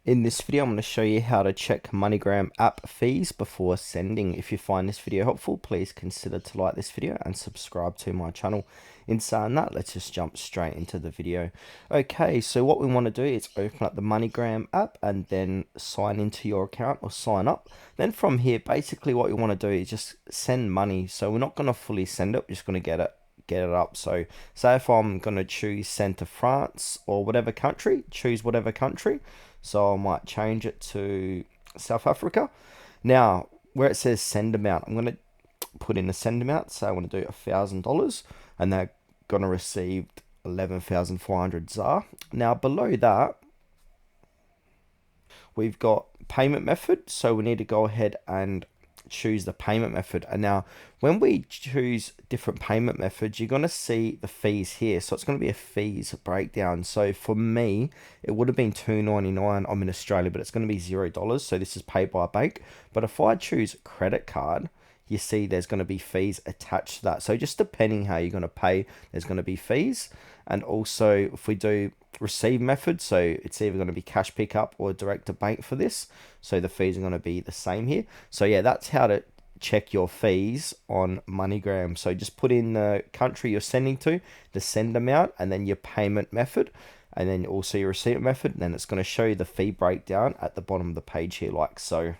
In this video, I'm going to show you how to check MoneyGram app fees before sending. If you find this video helpful, please consider to like this video and subscribe to my channel. In saying that, let's just jump straight into the video. Okay, so what we want to do is open up the MoneyGram app and then sign into your account or sign up. Then from here, basically what you want to do is just send money. So we're not going to fully send it, we're just going to get it up. So say if I'm going to choose send to France or whatever country, choose whatever country. So I might change it to South Africa. Now, where it says send amount, I'm going to put in the send amount. So I want to do $1,000 and they're going to receive 11,400 ZAR. Now below that, we've got payment method. So we need to go ahead and choose the payment method. And now when we choose different payment methods, you're going to see the fees here. So it's going to be a fees breakdown. So for me, it would have been $2.99. I'm in Australia, but it's going to be $0. So this is paid by a bank. But if I choose credit card, you see there's going to be fees attached to that. So just depending how you're going to pay, there's going to be fees. And also if we do receive method, so it's either going to be cash pickup or direct to bank for this, so the fees are going to be the same here. So yeah, that's how to check your fees on MoneyGram. So just put in the country you're sending to, the send amount, and then your payment method, and then also your receipt method, and then it's going to show you the fee breakdown at the bottom of the page here, like so.